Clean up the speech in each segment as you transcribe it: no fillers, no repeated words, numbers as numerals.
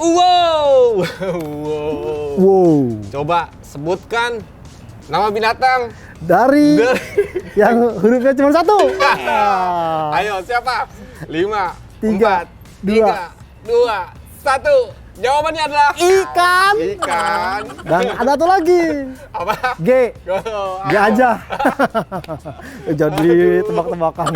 Wow. Wow. Coba sebutkan nama binatang Dari yang hurufnya cuma satu. Ayo, siapa? 5, 3, 4, 3, 2, 1. Jawabannya adalah Ikan. Ikan. Dan ada tuh lagi. Apa? G. Go. G aja. Jadi tebak-tebakan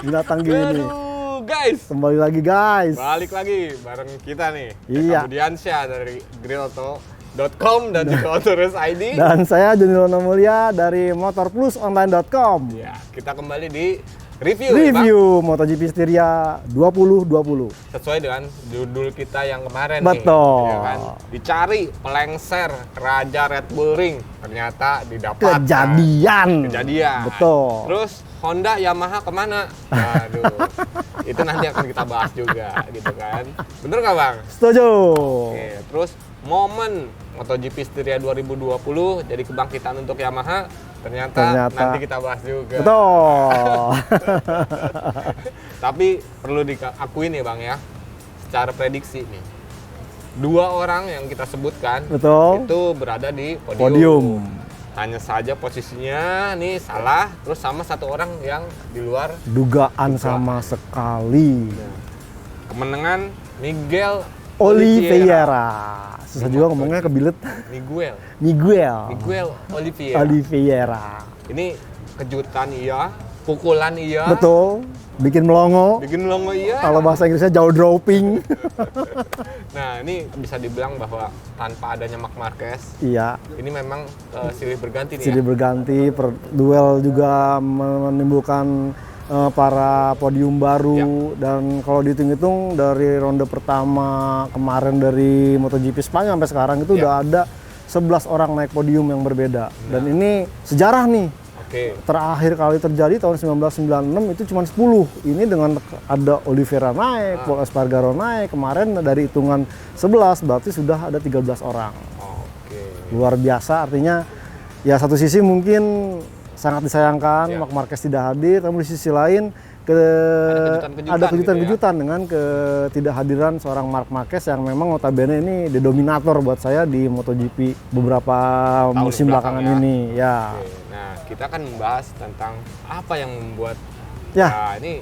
binatang gini. Aduh, guys. Kembali lagi guys. Balik lagi bareng kita nih. Iya. Budiansyah dari grillauto.com dan juga Autorus ID. Dan saya Joni Lono Mulia dari motorplusonline.com. Ya, kita kembali di review MotoGP Styria 2020. sesuai dengan judul kita yang kemarin Betul. nih, ya kan? Dicari pelengser Raja Red Bull Ring, ternyata didapatkan. Kejadian. Betul. Terus Honda, Yamaha kemana? Aduh, itu nanti akan kita bahas juga, gitu kan? Bener nggak bang? Setuju. Oke, terus momen MotoGP Styria 2020 jadi kebangkitan untuk Yamaha. Ternyata nanti kita bahas juga. Betul. Tapi perlu diakuin ya bang ya, secara prediksi nih, 2 orang yang kita sebutkan Betul. itu berada di Podium. Hanya saja posisinya nih salah, terus sama 1 orang yang di luar Dugaan sama sekali. kemenangan Miguel Oliveira. Susah juga ngomongnya kebilet. Miguel Oliveira. Ini kejutan iya, pukulan iya, Betul. Bikin melongo. bikin melongo iya. Kalau bahasa Inggrisnya jaw dropping. Nah ini bisa dibilang bahwa tanpa adanya Marc Marquez, Iya. ini memang silih berganti nih Silih berganti, duel juga menimbulkan para podium baru. Dan kalau dihitung-hitung dari ronde pertama kemarin dari MotoGP Spanyol sampai sekarang itu udah ada 11 orang naik podium yang berbeda. Dan ini sejarah nih. Oke. Terakhir kali terjadi tahun 1996 itu cuma 10. Ini dengan ada Oliveira naik, Pol Espargaro naik, kemarin dari hitungan 11 berarti sudah ada 13 orang. Oke. Luar biasa, artinya ya satu sisi mungkin sangat disayangkan Marc Marquez tidak hadir, namun di sisi lain ada kejutan-kejutan dengan ketidakhadiran seorang Marc Marquez yang memang notabene ini dominator buat saya di MotoGP beberapa musim belakangan ini. Ya. Oke. Nah kita akan membahas tentang apa yang membuat Ya. ini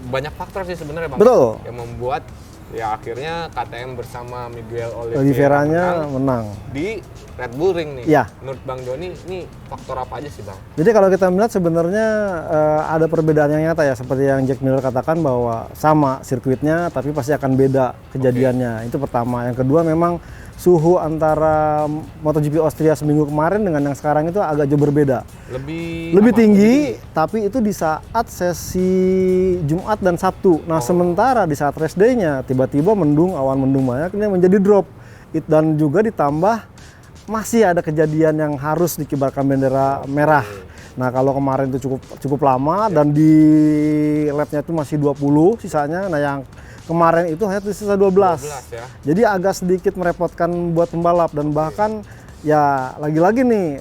banyak faktor sih sebenarnya bang. Betul. Yang membuat ya akhirnya KTM bersama Miguel Oliveira-nya menang di Red Bull Ring nih. Ya. Menurut Bang Joni ini faktor apa aja sih bang? Jadi kalau kita melihat sebenarnya ada perbedaan yang nyata ya, seperti yang Jack Miller katakan bahwa sama sirkuitnya tapi pasti akan beda kejadiannya. Itu pertama. Yang kedua memang suhu antara MotoGP Austria seminggu kemarin dengan yang sekarang itu agak jauh berbeda. Lebih tinggi, tapi itu di saat sesi Jumat dan Sabtu. Nah, sementara di saat rest day-nya tiba-tiba mendung, awan mendung banyak, ini menjadi drop. Dan juga ditambah masih ada kejadian yang harus dikibarkan bendera merah. Nah, kalau kemarin itu cukup lama dan di lap-nya itu masih 20 sisanya. Nah, yang kemarin itu hanya sisa 12 ya. Jadi agak sedikit merepotkan buat pembalap dan bahkan ya lagi-lagi nih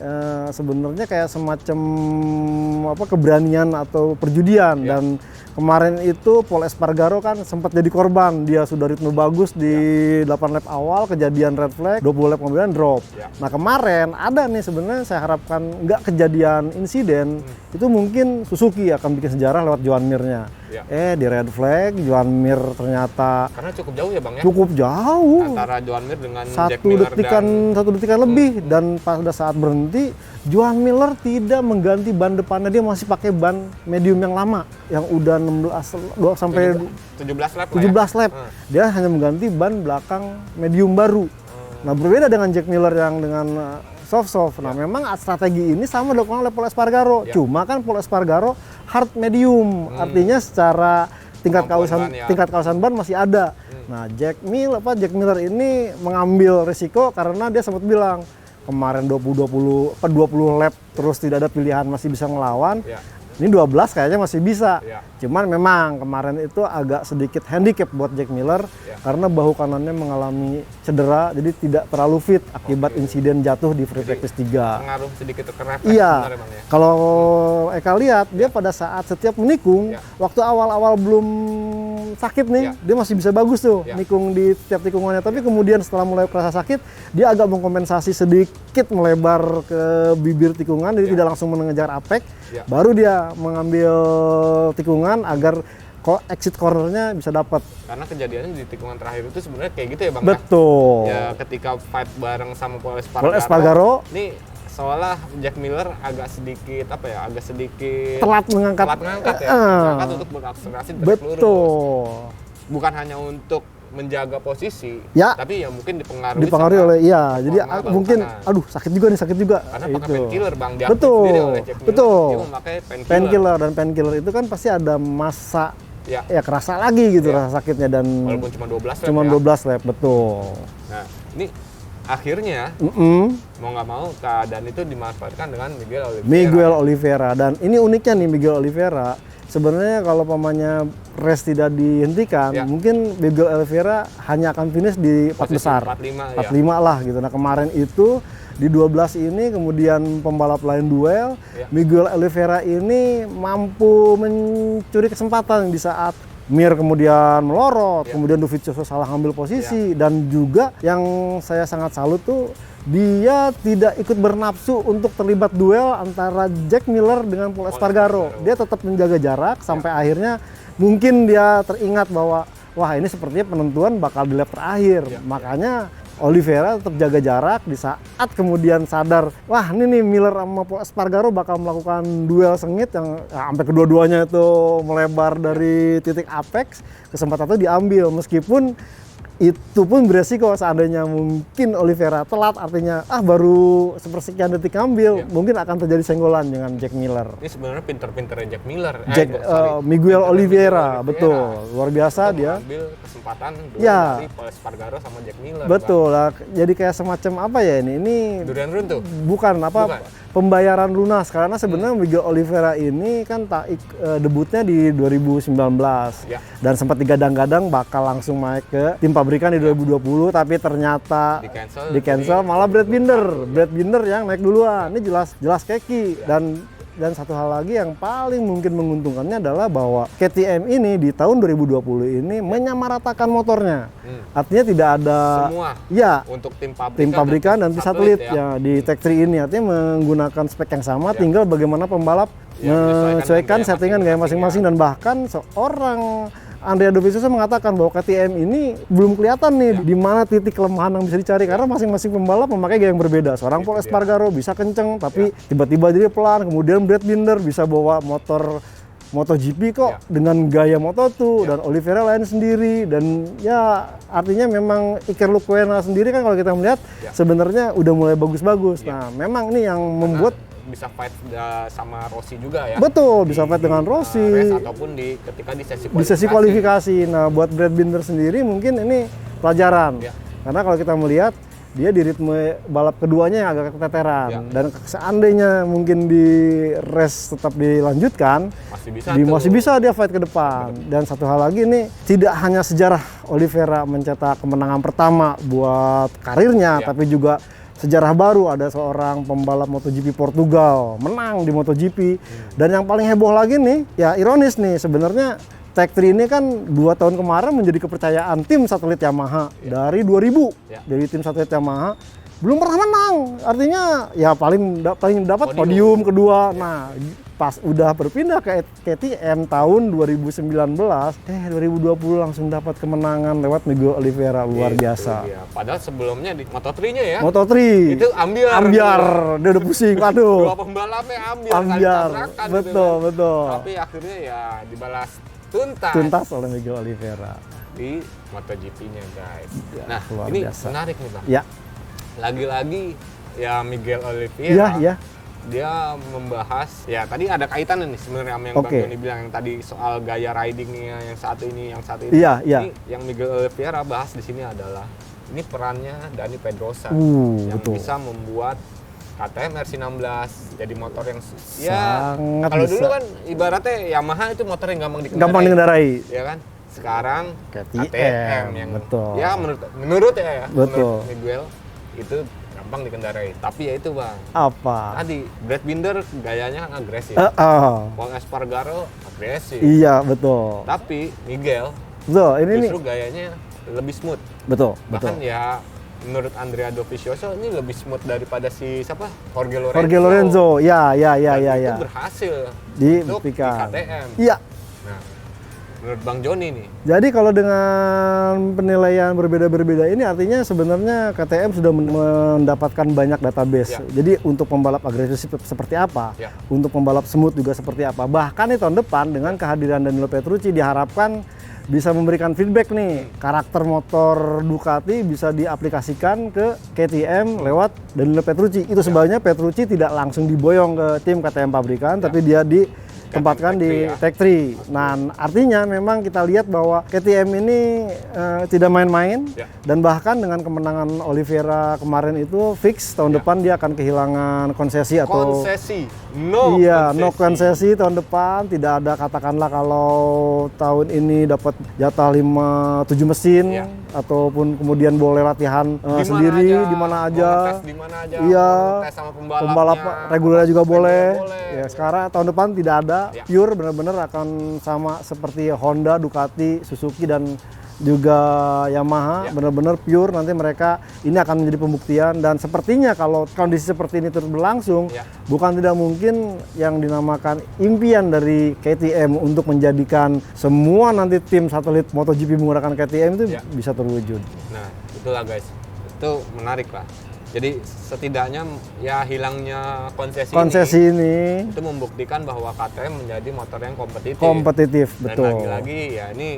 sebenarnya kayak semacam keberanian atau perjudian. Dan kemarin itu Pol Espargaro kan sempat jadi korban. Dia sudah ritme bagus di 8 lap awal, kejadian red flag, 20 lap kemudian drop. Nah kemarin ada nih sebenarnya saya harapkan nggak kejadian insiden, itu mungkin Suzuki akan bikin sejarah lewat Joan Mir-nya. Di red flag, Joan Mir ternyata karena cukup jauh ya bang ya? Cukup jauh. Antara Joan Mir dengan Jack Miller satu detikan lebih. Dan pada saat berhenti, Joan Miller tidak mengganti ban depannya, dia masih pakai ban medium yang lama yang udah 16 sampai 17 lap. 17 lap. Dia hanya mengganti ban belakang medium baru. Nah, berbeda dengan Jack Miller yang dengan soft. Nah, memang strategi ini sama dilakukan oleh Pol Espargaro. Cuma kan Pol Espargaro hard medium, artinya secara tingkat kawasan ban masih ada. Nah, Jack Miller ini mengambil risiko karena dia sempat bilang kemarin 20 lap terus tidak ada pilihan, masih bisa ngelawan. Ini 12 kayaknya masih bisa. Cuman memang kemarin itu agak sedikit handicap buat Jack Miller karena bahu kanannya mengalami cedera, jadi tidak terlalu fit akibat insiden jatuh di free practice 3. Pengaruh sedikit ke refleks. Iya. Kalau Eka lihat dia pada saat setiap menikung, waktu awal-awal belum sakit nih, Ya. dia masih bisa bagus tuh Ya. nikung di setiap tikungannya. Tapi kemudian setelah mulai kerasa sakit, dia agak mengkompensasi sedikit melebar ke bibir tikungan, jadi Ya. tidak langsung mengejar apex. Ya. Baru dia mengambil tikungan agar exit cornernya bisa dapat. Karena kejadiannya di tikungan terakhir itu sebenarnya kayak gitu ya Bang. Betul. Ya ketika fight bareng sama Paul Paul Espargaro. Ini seolah Jack Miller agak sedikit Telat mengangkat. ya. Mengangkat untuk berakselerasi dari peluru. Betul. Bukan hanya untuk menjaga posisi, Ya. tapi ya mungkin dipengaruhi Oleh jadi bahu mungkin kanan. sakit juga Karena pakai painkiller Bang, diakui betul sendiri oleh Jack Miller. betul Dia memakai painkiller, dan painkiller itu kan pasti ada masa Ya, ya kerasa lagi gitu Ya. rasa sakitnya, dan walaupun cuma 12 lap cuma ya. 12 lap. Betul. Nah, ini akhirnya mau nggak mau keadaan itu dimanfaatkan dengan Miguel Oliveira. Dan ini uniknya nih Miguel Oliveira, sebenarnya kalau pamannya race tidak dihentikan, Ya. mungkin Miguel Oliveira hanya akan finish di 4 Posisi besar. 45 lah gitu. Nah, kemarin itu di 12 ini kemudian pembalap lain duel, Ya. Miguel Oliveira ini mampu mencuri kesempatan di saat Mir kemudian melorot, Ya. kemudian Dovizioso salah ngambil posisi, dan juga yang saya sangat salut tuh dia tidak ikut bernafsu untuk terlibat duel antara Jack Miller dengan Paul Espargaro. Dia tetap menjaga jarak sampai akhirnya mungkin dia teringat bahwa wah ini sepertinya penentuan bakal di lap terakhir. Makanya Oliveira tetap jaga jarak di saat kemudian sadar, wah ini nih Miller sama Paul Espargaro bakal melakukan duel sengit yang sampai kedua-duanya itu melebar dari titik apex. Kesempatan itu diambil, meskipun itu pun beresiko seandainya mungkin Oliveira telat, artinya baru sepersekian detik ambil, mungkin akan terjadi senggolan dengan Jack Miller. Ini sebenarnya pinter-pinternya Jack Miller. Miguel Oliveira, betul, luar biasa Untuk dia. mengambil kesempatan duel Ya. dari Paul Espargaro sama Jack Miller. Betul lah, jadi kayak semacam apa ya ini Bang. Durian runtuh. bukan apa Bukan. pembayaran lunas, karena sebenarnya Miguel Oliveira ini kan debutnya di 2019 Ya. dan sempat digadang-gadang bakal langsung naik ke tim pabrikan di 2020, tapi ternyata Di cancel malah Brad Binder yang naik duluan. Ini jelas keki. Dan satu hal lagi yang paling mungkin menguntungkannya adalah bahwa KTM ini di tahun 2020 ini menyamaratakan motornya. Artinya tidak ada semua ya untuk tim pabrikan dan tim satelit ya di Tech 3 ini, artinya menggunakan spek yang sama, tinggal bagaimana pembalap Ya, menyesuaikan gaya settingan gaya masing-masing. Dan bahkan seorang Andrea Dovizioso mengatakan bahwa KTM ini belum kelihatan nih di mana titik kelemahan yang bisa dicari, karena masing-masing pembalap memakai gaya yang berbeda. Seorang Paul Espargaro bisa kenceng tapi tiba-tiba dia pelan, kemudian Brad Binder bisa bawa motor MotoGP kok dengan gaya Moto2, dan Oliveira lain sendiri. Dan ya artinya memang Iker Lecuona sendiri kan kalau kita melihat sebenarnya udah mulai bagus-bagus. Nah, memang ini yang membuat bisa fight sama Rossi juga ya. Betul, bisa fight dengan Rossi. Race ataupun ketika di sesi kualifikasi. Di sesi kualifikasi. Nah, buat Brad Binder sendiri mungkin ini pelajaran. Ya. Karena kalau kita melihat dia di ritme balap keduanya yang agak keteteran. Ya. Dan seandainya mungkin di race tetap dilanjutkan, masih bisa dia fight ke depan. Dan satu hal lagi nih, tidak hanya sejarah Oliveira mencetak kemenangan pertama buat karirnya, tapi juga sejarah baru, ada seorang pembalap MotoGP Portugal menang di MotoGP. Dan yang paling heboh lagi nih, ya ironis nih, sebenarnya Tech 3 ini kan 2 tahun kemarin menjadi kepercayaan tim satelit Yamaha dari 2000. Dari tim satelit Yamaha belum pernah menang. Artinya ya paling dapat podium kedua. Nah, pas udah berpindah ke KTM tahun 2019, 2020 langsung dapat kemenangan lewat Miguel Oliveira, luar biasa. Padahal sebelumnya di Moto3-nya ya. Moto3 itu ambiar, dia udah pusing, aduh. Dua pembalapnya ambiar. Betul. Tapi akhirnya ya dibalas tuntas oleh Miguel Oliveira di MotoGP-nya, guys. Ya, nah, ini biasa. menarik nih, Bang. Ya. Lagi-lagi ya Miguel Oliveira. Ya. Dia membahas, ya tadi ada kaitannya nih sebenarnya sama yang Bang Joni bilang yang tadi soal gaya ridingnya yang satu ini. Iya. Ini yang Miguel Oliveira bahas di sini adalah ini perannya Dani Pedrosa yang bisa membuat KTM RC16 jadi motor yang sangat kalau bisa. dulu kan ibaratnya Yamaha itu motor yang gampang dikendarai. Ya kan? Sekarang KTM yang betul. Ya menurut Miguel itu gampang dikendarai. Tapi ya itu, Bang. Apa? Tadi Brad Binder gayanya kan agresif. Paul Espargaro agresif. Iya, betul. Tapi Miguel Betul, ini justru gayanya lebih smooth. betul, Bahkan betul. ya menurut Andrea Dovizioso ini lebih smooth daripada si siapa? Jorge Lorenzo. Jorge Lorenzo, ya. Dan itu berhasil untuk di Dibuktikan. KTM. Iya. Nah, menurut Bang Joni nih, Jadi kalau dengan penilaian berbeda-berbeda ini artinya sebenarnya KTM sudah mendapatkan banyak database. Ya. Jadi untuk pembalap agresif seperti apa, Ya. untuk pembalap smooth juga seperti apa. Bahkan di tahun depan dengan kehadiran Danilo Petrucci diharapkan bisa memberikan feedback nih, karakter motor Ducati bisa diaplikasikan ke KTM lewat Danilo Petrucci. Itu sebabnya Petrucci tidak langsung diboyong ke tim KTM pabrikan, tapi dia ditempatkan di Tech 3. Nah, artinya memang kita lihat bahwa KTM ini tidak main-main, dan bahkan dengan kemenangan Oliveira kemarin itu fix tahun depan dia akan kehilangan konsesi atau no konsesi tahun depan. Tidak ada katakanlah kalau tahun ini dapat jatah 7 mesin ataupun kemudian boleh latihan sendiri di mana aja. Iya, pembalap reguler juga boleh. Ya, sekarang tahun depan tidak ada. Pure benar-benar akan sama seperti Honda, Ducati, Suzuki dan juga Yamaha, benar-benar pure. Nanti mereka ini akan menjadi pembuktian, dan sepertinya kalau kondisi seperti ini terus berlangsung, bukan tidak mungkin yang dinamakan impian dari KTM untuk menjadikan semua nanti tim satelit MotoGP menggunakan KTM itu bisa terwujud. Nah, itulah guys, itu menarik lah. Jadi setidaknya ya hilangnya konsesi ini itu membuktikan bahwa KTM menjadi motor yang kompetitif. Betul. Dan lagi-lagi ya ini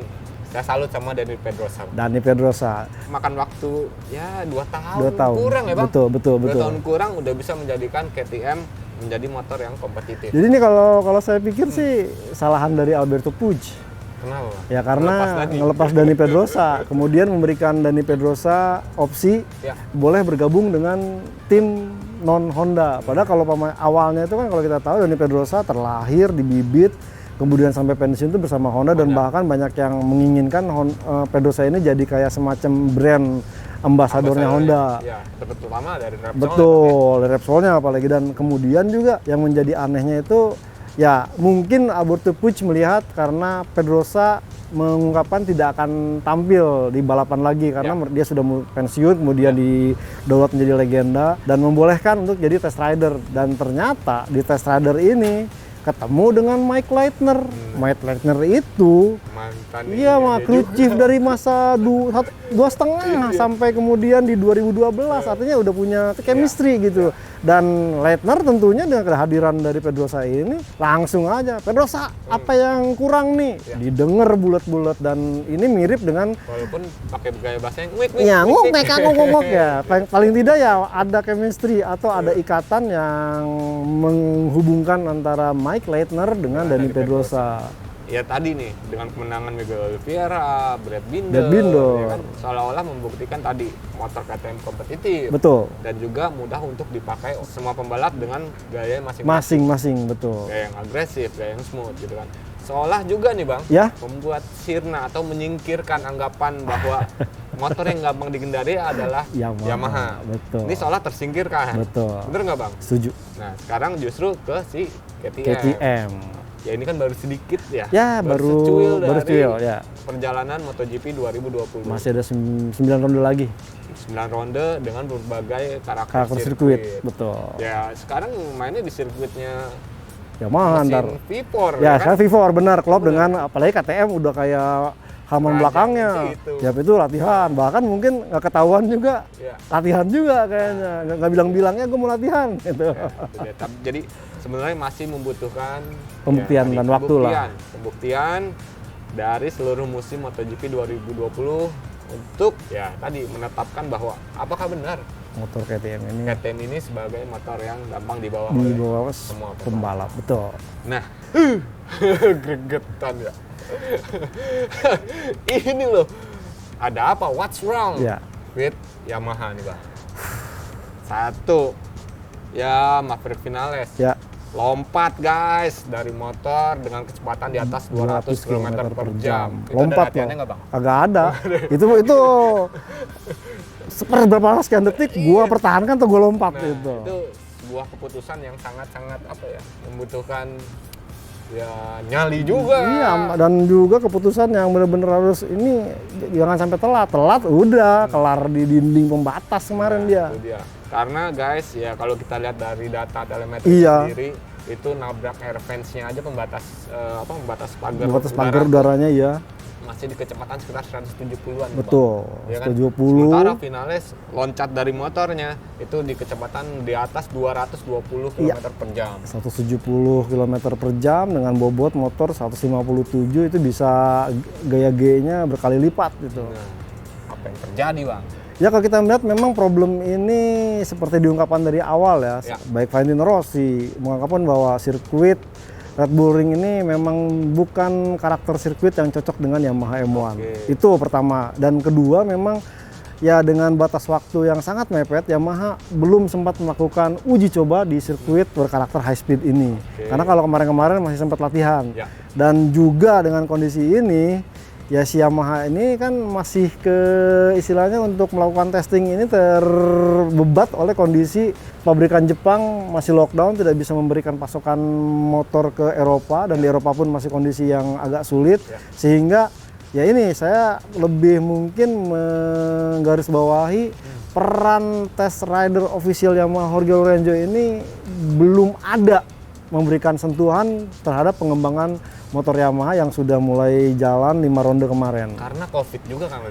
saya salut sama Dani Pedrosa. Makan waktu ya 2 tahun. 2 tahun kurang ya Bang? Betul. 2 tahun kurang udah bisa menjadikan KTM menjadi motor yang kompetitif. Jadi ini kalau saya pikir sih salahan dari Alberto Puig. Kenapa? Ya karena ngelepas Dani Pedrosa, kemudian memberikan Dani Pedrosa opsi boleh bergabung dengan tim non Honda. Padahal kalau awalnya itu kan kalau kita tahu Dani Pedrosa terlahir di Bibit, kemudian sampai pensiun itu bersama Honda, dan bahkan banyak yang menginginkan Pedrosa ini jadi kayak semacam brand ambasadornya Honda. Ya, terutama dari Repsol. Betul, dari Repsolnya apalagi. Dan kemudian juga yang menjadi anehnya itu ya mungkin Alberto Puig melihat karena Pedrosa mengungkapkan tidak akan tampil di balapan lagi karena dia sudah pensiun, kemudian didaulat menjadi legenda dan membolehkan untuk jadi test rider. Dan ternyata di test rider ini ketemu dengan Mike Leitner. Mike Leitner itu crew chief dari masa 2,5 sampai kemudian di 2012, artinya udah punya chemistry gitu. Dan Leitner tentunya dengan kehadiran dari Pedrosa ini langsung aja, Pedrosa apa yang kurang nih? Didengar bulat-bulat, dan ini mirip dengan walaupun pakai gaya bahasa yang nguk ya. Paling tidak ya ada chemistry atau ada ikatan yang menghubungkan antara Mike Leitner dengan Dani Pedrosa. Ya tadi nih dengan kemenangan Miguel Oliveira, Brad Binder. Ya kan, seolah-olah membuktikan tadi motor KTM kompetitif. Betul. Dan juga mudah untuk dipakai semua pembalap dengan gaya masing-masing. Betul. Gaya yang agresif, gaya yang smooth gitu kan. Seolah juga nih Bang, membuat sirna atau menyingkirkan anggapan bahwa motor yang gampang digendari adalah Yamaha. Betul. Ini seolah tersingkirkan. Betul. Bener nggak Bang? Setuju. Nah sekarang justru ke si KTM. Ya ini kan baru sedikit ya. Ya baru secuil ya. Perjalanan MotoGP 2020. Masih ada 9 ronde lagi. 9 ronde dengan berbagai karakter sirkuit. Betul. Ya sekarang mainnya di sirkuitnya Yamaha ntar. V4. Ya kan V4 benar. Klop dengan apalagi KTM udah kayak halaman belakangnya. Ya itu latihan. Bahkan mungkin nggak ketahuan juga. Latihan juga kayaknya. Nggak bilang-bilangnya gue mau latihan gitu. Ya, jadi sebenarnya masih membutuhkan pembuktian dan waktu lah. Pembuktian dari seluruh musim MotoGP 2020 untuk ya tadi menetapkan bahwa apakah benar motor KTM ini sebagai motor yang gampang dibawa oleh semua pembalap. Betul. Nah, gregetan ya. Ini loh, ada apa? What's wrong with Yamaha nih Bang? Satu, ya Maverick Vinales. Lompat guys dari motor dengan kecepatan di atas 200 km per jam. Lompat ada nggak Bang? Agak ada. itu seberapa sekian detik gua pertahankan atau gua lompat itu. Itu sebuah keputusan yang sangat-sangat membutuhkan ya nyali juga. Iya, dan juga keputusan yang benar-benar harus ini jangan sampai telat udah kelar di dinding pembatas kemarin dia. Itu dia. Karena guys ya kalau kita lihat dari data telemetri sendiri itu nabrak air fence-nya aja pembatas pagar udaranya ya. Masih di kecepatan sekitar 170-an. Betul, ya kan? 170. Sementara Vinales loncat dari motornya itu di kecepatan di atas 220 km per jam. 170 km per jam dengan bobot motor 157 itu bisa gaya G-nya berkali lipat gitu. Nah, apa yang terjadi, Bang? Ya kalau kita melihat memang problem ini seperti diungkapkan dari awal ya. Baik Valentino Rossi mengungkapkan bahwa sirkuit Red Bull Ring ini memang bukan karakter sirkuit yang cocok dengan Yamaha M1. Itu pertama. Dan kedua memang ya dengan batas waktu yang sangat mepet, Yamaha belum sempat melakukan uji coba di sirkuit berkarakter high speed ini. Karena kalau kemarin-kemarin masih sempat latihan. Dan juga dengan kondisi ini, ya si Yamaha ini kan masih istilahnya untuk melakukan testing ini terbebat oleh kondisi pabrikan Jepang masih lockdown, tidak bisa memberikan pasokan motor ke Eropa, dan di Eropa pun masih kondisi yang agak sulit, sehingga ya ini saya lebih mungkin menggarisbawahi peran test rider official Yamaha Jorge Lorenzo ini belum ada memberikan sentuhan terhadap pengembangan motor Yamaha yang sudah mulai jalan 5 ronde kemarin. Karena Covid juga kan.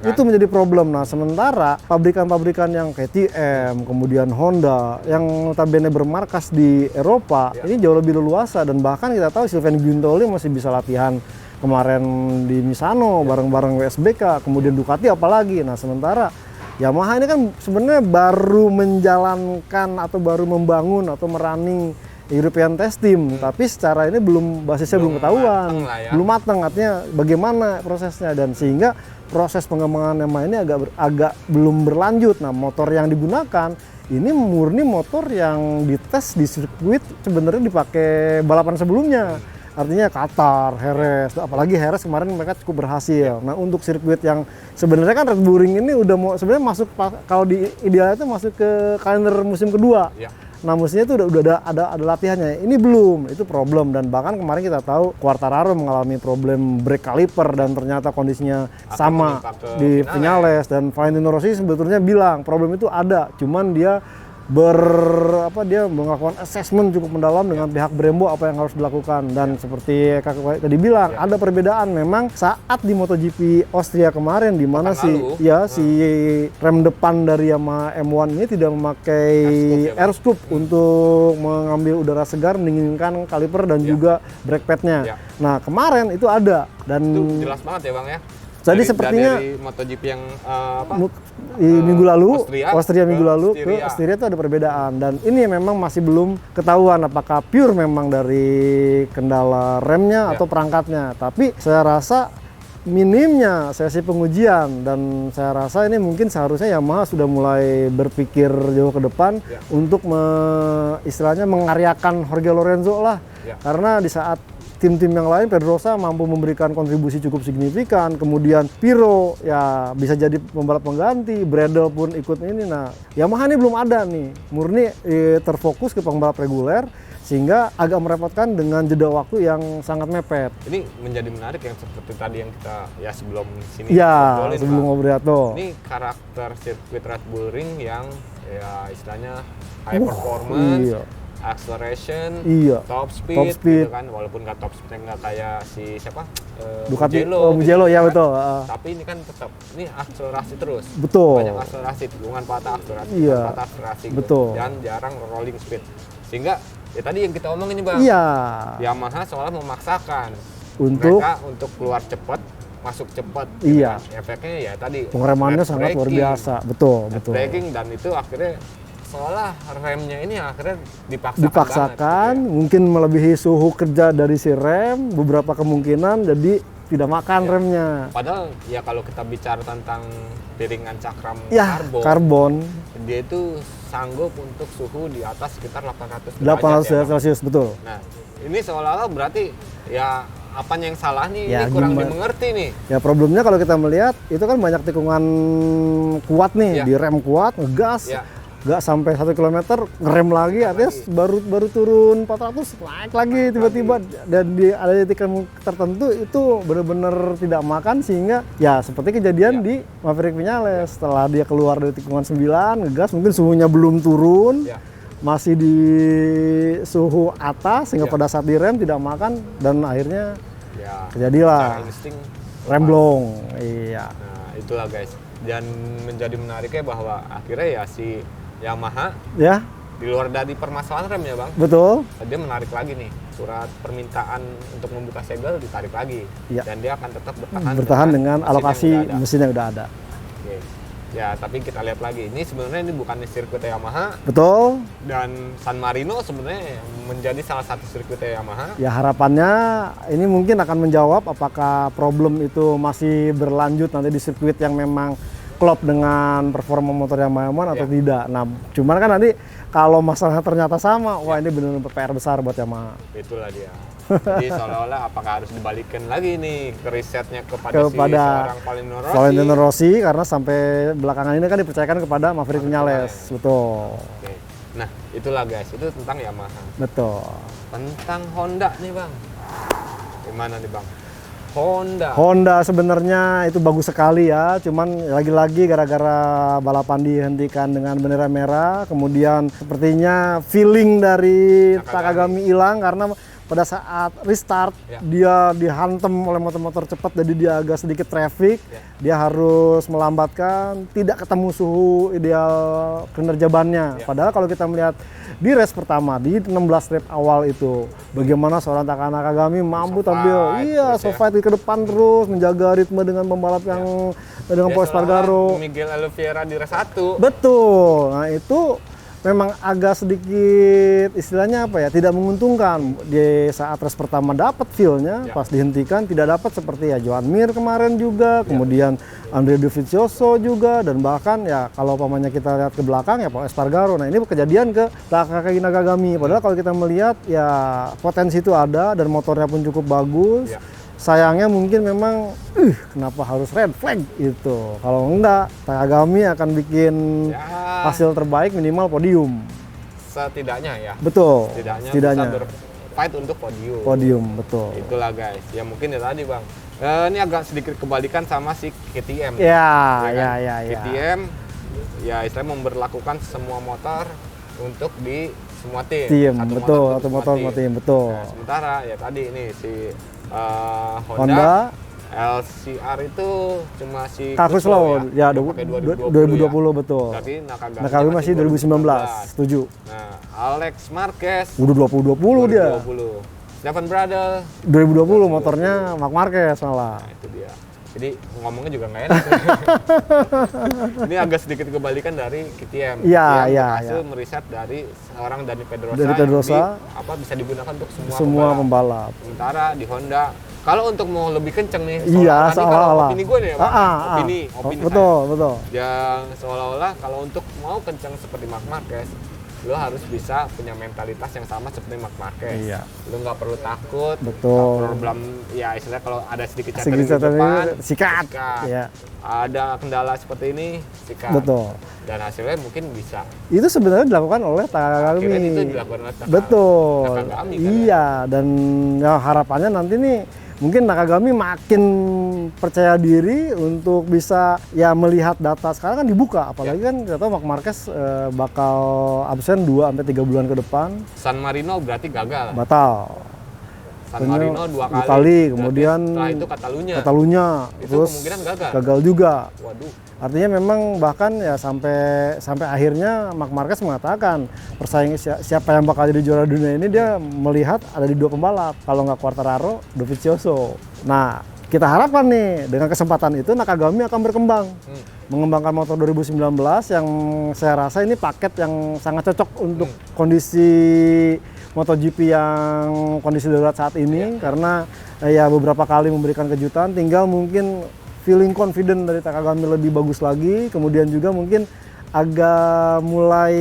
Itu menjadi problem. Nah, sementara pabrikan-pabrikan yang KTM, kemudian Honda yang notabene bermarkas di Eropa, ini jauh lebih leluasa, dan bahkan kita tahu Sylvain Guintoli masih bisa latihan kemarin di Misano bareng-bareng WSBK, kemudian Ducati apalagi. Nah, sementara Yamaha ini kan sebenarnya baru menjalankan atau baru membangun atau merunning European Test Team, tapi secara ini basisnya belum ketahuan, belum matang, artinya bagaimana prosesnya, dan sehingga proses pengembangan Yamaha ini agak belum berlanjut. Nah, motor yang digunakan ini murni motor yang dites di sirkuit sebenarnya dipakai balapan sebelumnya. Artinya Qatar, Jerez, apalagi Jerez kemarin mereka cukup berhasil. Nah, untuk sirkuit yang sebenarnya kan Red Bull Ring ini udah mau sebenarnya masuk, kalau di idealnya itu masuk ke kalender musim kedua. Nah, mestinya itu udah ada latihannya. Ini belum, itu problem. Dan bahkan kemarin kita tahu Quartararo mengalami problem brake caliper dan ternyata kondisinya sama di Vinales. Dan Valentino Rossi sebetulnya bilang problem itu ada, cuman dia melakukan assessment cukup mendalam dengan pihak Brembo apa yang harus dilakukan. Dan seperti kakak tadi bilang, ada perbedaan memang saat di MotoGP Austria kemarin, di mana si rem depan dari Yamaha M1 ini tidak memakai air scoop untuk mengambil udara segar, mendinginkan kaliper dan juga brake padnya. Nah, kemarin itu ada, dan itu jelas banget ya, Bang ya. Jadi sepertinya dari MotoGP yang minggu lalu, Austria minggu lalu ke Austria itu ada perbedaan, dan ini memang masih belum ketahuan apakah pure memang dari kendala remnya atau perangkatnya. Tapi saya rasa minimnya sesi pengujian, dan saya rasa ini mungkin seharusnya Yamaha sudah mulai berpikir jauh ke depan untuk istilahnya mengaryakan Jorge Lorenzo lah, karena di saat tim-tim yang lain Pedrosa mampu memberikan kontribusi cukup signifikan, kemudian Piro ya bisa jadi pembalap pengganti, Bradle pun ikut ini. Nah, Yamaha ini belum ada nih, murni terfokus ke pembalap reguler, sehingga agak merepotkan dengan jeda waktu yang sangat mepet. Ini menjadi menarik yang seperti tadi yang kita sebelum sini sebelum ngobrol. Ini karakter sirkuit Red Bull Ring yang ya istilahnya high performance, acceleration, top speed gitu kan, walaupun nggak top speed nggak kayak si siapa Ducati, Mugello ya kan? Betul. Tapi ini kan tetap ini akselerasi terus. Betul. Banyak akselerasi, bukan patah akselerasi, patah akselerasi. Betul. Gitu. Dan jarang rolling speed. Sehingga ya tadi yang kita omongin nih, Bang. Yamaha seolah memaksakan mereka untuk keluar cepat, masuk cepat. Gitu kan. Efeknya ya tadi pengeremannya sangat luar biasa. Betul. Braking, dan itu akhirnya seolah remnya ini akhirnya dipaksakan banget, mungkin melebihi suhu kerja dari si rem, beberapa kemungkinan jadi tidak makan remnya. Padahal ya kalau kita bicara tentang piringan cakram karbon, dia itu sanggup untuk suhu di atas sekitar 800 derajat Celcius, betul. Nah, ini seolah-olah berarti ya apanya yang salah nih, ini kurang dimengerti nih. Ya problemnya kalau kita melihat itu kan banyak tikungan kuat nih, di rem kuat, ngegas. nggak sampai 1 kilometer ngerem lagi, artinya baru turun 400 naik lagi tiba-tiba, dan ada titik tertentu itu benar-benar tidak makan, sehingga ya seperti kejadian di Maverick Viñales. Setelah dia keluar dari tikungan 9 ngegas, mungkin suhunya belum turun, masih di suhu atas, sehingga pada saat direm tidak makan, dan akhirnya kejadilah remblong. Iya. Nah itulah guys, dan menjadi menariknya bahwa akhirnya ya si Yamaha di luar dari permasalahan rem ya bang, betul, dia menarik lagi nih surat permintaan untuk membuka segel, ditarik lagi, dan dia akan tetap bertahan dengan alokasi mesin yang udah ada. Oke. Ya tapi kita lihat lagi, ini sebenarnya ini bukan sirkuit Yamaha, betul, dan San Marino sebenarnya menjadi salah satu sirkuit Yamaha. Ya harapannya ini mungkin akan menjawab apakah problem itu masih berlanjut nanti di sirkuit yang memang klop dengan performa motor Yamaha atau tidak. Nah, cuman kan nanti kalau masalahnya ternyata sama, wah ini benar-benar PR besar buat Yamaha. Itulah dia. Jadi seolah-olah apakah harus dibalikin lagi nih ke risetnya kepada si seorang Valentino Rossi, karena sampai belakangan ini kan dipercayakan kepada Maverick Viñales. Betul. Oke. Nah, itulah guys, itu tentang Yamaha. Betul. Tentang Honda nih, Bang. Gimana nih, Bang? Honda sebenarnya itu bagus sekali ya, cuman lagi-lagi gara-gara balapan dihentikan dengan bendera merah, kemudian sepertinya feeling dari Nakagami hilang karena pada saat restart dia dihantam oleh motor-motor cepat, jadi dia agak sedikit traffic, dia harus melambatkan, tidak ketemu suhu ideal kinerja bannya. Padahal kalau kita melihat di race pertama di 16 lap awal itu, bagaimana seorang Taka Nakagami mampu tampil fight ke depan terus, menjaga ritme dengan pembalap yang dengan Pol Espargaro, Miguel Oliveira di race 1. Betul. Nah itu memang agak sedikit istilahnya apa ya, tidak menguntungkan. Di saat race pertama dapat feel-nya, pas dihentikan tidak dapat, seperti ya Joan Mir kemarin juga, kemudian Andrea Dovizioso juga, dan bahkan ya kalau pamannya kita lihat ke belakang ya Pol Espargaro. Nah ini kejadian ke Takagi Nakagami, padahal kalau kita melihat ya potensi itu ada dan motornya pun cukup bagus. Sayangnya mungkin memang kenapa harus red flag itu. Kalau enggak, Nakagami akan bikin hasil terbaik, minimal podium. Setidaknya ya. Betul. Setidaknya bisa berfight untuk podium. Podium, betul. Itulah guys. Ya mungkin ya tadi Bang. Ini agak sedikit kebalikan sama si KTM. Ya. KTM ya istilahnya memberlakukan semua motor untuk di semua tim. Betul, atau motor tim, betul. Nah, sementara ya tadi ini si Honda LCR itu cuma si Kakuslo ya 2020 ya. Betul. Tapi Nakagami masih 2019. Setuju. Nah, Alex Marquez udah 2020 dia. Stefan Bradl 2020 motornya Marc Marquez malah. Nah, itu dia. Jadi ngomongnya juga nggak enak. Ini agak sedikit kebalikan dari KTM. Yang berhasil meriset dari seorang Dani Pedrosa, yang bisa digunakan untuk semua pembalap. Sementara di Honda, kalau untuk mau lebih kenceng nih, seolah-olah. Opini gue nih, opini betul. Yang seolah-olah kalau untuk mau kenceng seperti Marc Marquez, lo harus bisa punya mentalitas yang sama seperti Marc Marquez. Lo nggak perlu takut. Betul. Problem ya istilahnya kalau ada sedikit catering di depan, sikat. Ada kendala seperti ini, sikat. Betul. Dan hasilnya mungkin bisa. Itu sebenarnya dilakukan oleh Takagami. Itu dilakukan oleh Betul. Nakagami, dan ya harapannya nanti nih mungkin Nakagami makin percaya diri untuk bisa ya melihat data sekarang kan dibuka, apalagi kan kita tahu Marc Marquez bakal absen 2-3 bulan ke depan. San Marino berarti gagal. Batal. San Marino 2 kali. Kemudian setelah itu Catalunya itu terus kemungkinan gagal juga. Waduh. Artinya memang bahkan ya sampai akhirnya Marc Marquez mengatakan persaing siapa yang bakal jadi juara dunia ini dia melihat ada di 2 pembalap, kalau nggak Quartararo, Dovizioso. Nah kita harapkan nih dengan kesempatan itu Nakagami akan berkembang, mengembangkan motor 2019 yang saya rasa ini paket yang sangat cocok untuk kondisi MotoGP yang kondisi darurat saat ini, karena ya beberapa kali memberikan kejutan, tinggal mungkin feeling confident dari Takagami lebih bagus lagi, kemudian juga mungkin agak mulai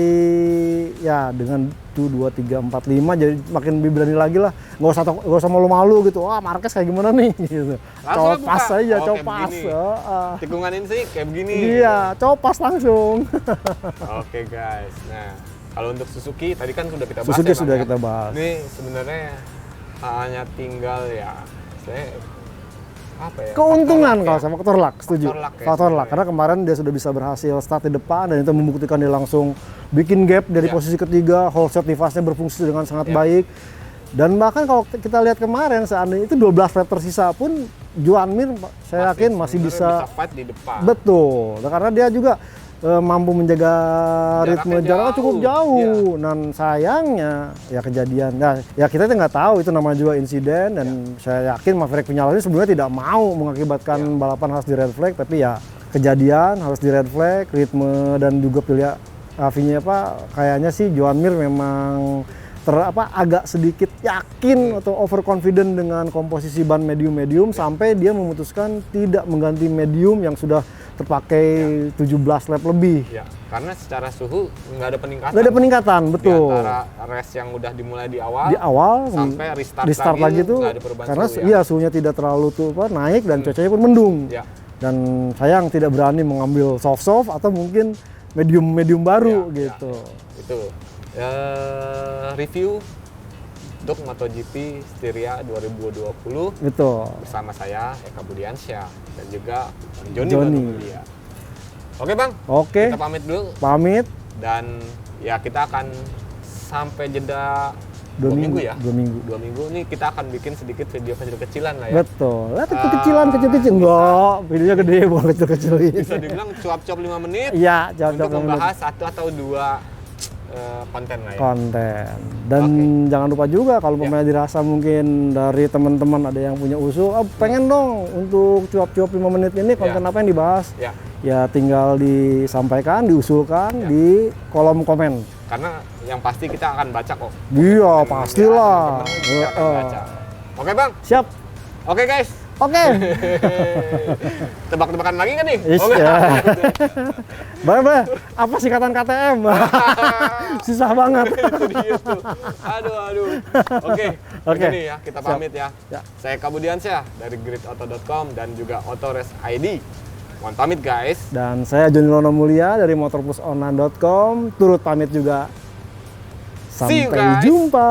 ya dengan 2, 3, 4, 5 jadi makin lebih berani lagi lah. Nggak usah malu-malu gitu. Wah, Marquez kayak gimana nih gitu. Copas aja, copas. Tikungan ini sih kayak begini. Iya, copas langsung. Oke guys. Nah, kalau untuk Suzuki tadi kan sudah kita bahas. Suzuki ya, sudah Bang, kita bahas. Ini sebenarnya hanya tinggal ya apa ya? Keuntungan kalau sama faktor luck, setuju. Faktor luck, karena kemarin dia sudah bisa berhasil start di depan dan itu membuktikan dia langsung bikin gap dari posisi ketiga, whole shot device-nya berfungsi dengan sangat baik. Dan bahkan kalau kita lihat kemarin seandainya itu 12 lap tersisa pun Joan Mir saya yakin masih bisa fight di depan. Betul. Nah, karena dia juga mampu menjaga ritme jarak cukup jauh. Dan sayangnya ya kejadian. Nah, ya kita nggak tahu itu namanya juga insiden dan saya yakin Maverick Vinales ini sebenarnya tidak mau mengakibatkan balapan harus di red flag, tapi ya kejadian harus di red flag, ritme dan juga pilihan avinya kayaknya sih Joan Mir memang agak sedikit yakin atau overconfident dengan komposisi ban medium sampai dia memutuskan tidak mengganti medium yang sudah terpakai 17 lap lebih. Ya, karena secara suhu nggak ada peningkatan. Nggak ada peningkatan, betul. Di antara race yang udah dimulai di awal sampai restart lagi tuh nggak ada perubahan karena suhu, iya suhunya tidak terlalu naik dan cuacanya pun mendung. Ya. Dan sayang tidak berani mengambil soft atau mungkin medium baru gitu. Ya. Itu review untuk MotoGP Styria 2020 betul bersama saya Eka Budiansyah dan juga Joni. Oke Bang, kita pamit dulu. Dan ya kita akan sampai jeda 2 minggu ya. 2 minggu nih kita akan bikin sedikit video kecil-kecilan lah ya. Betul. Kecil-kecil enggak, videonya gede bukan kecil-kecilin. Bisa dibilang cuap-cuap 5 menit. Iya, untuk membahas 1 atau 2 konten lah ya. Dan jangan lupa juga kalau pemain dirasa mungkin dari teman-teman ada yang punya usul, pengen dong untuk cuap-cuap 5 menit ini konten apa yang dibahas. Ya tinggal disampaikan, diusulkan di kolom komen. Karena yang pasti kita akan baca kok. Iya, pastilah. Oke Bang. Siap. Oke guys. Oke. Tebak-tebakan lagi kan nih? Bye. Apa singkatan KTM? Susah banget. Itu dia tuh. Aduh. Oke. Ini ya, kita pamit ya. Saya Eka Budiansyah dari gridauto.com dan juga Autores ID. Mohon pamit guys. Dan saya Joni Lono Mulia dari motorplusonline.com. Turut pamit juga. Sampai jumpa.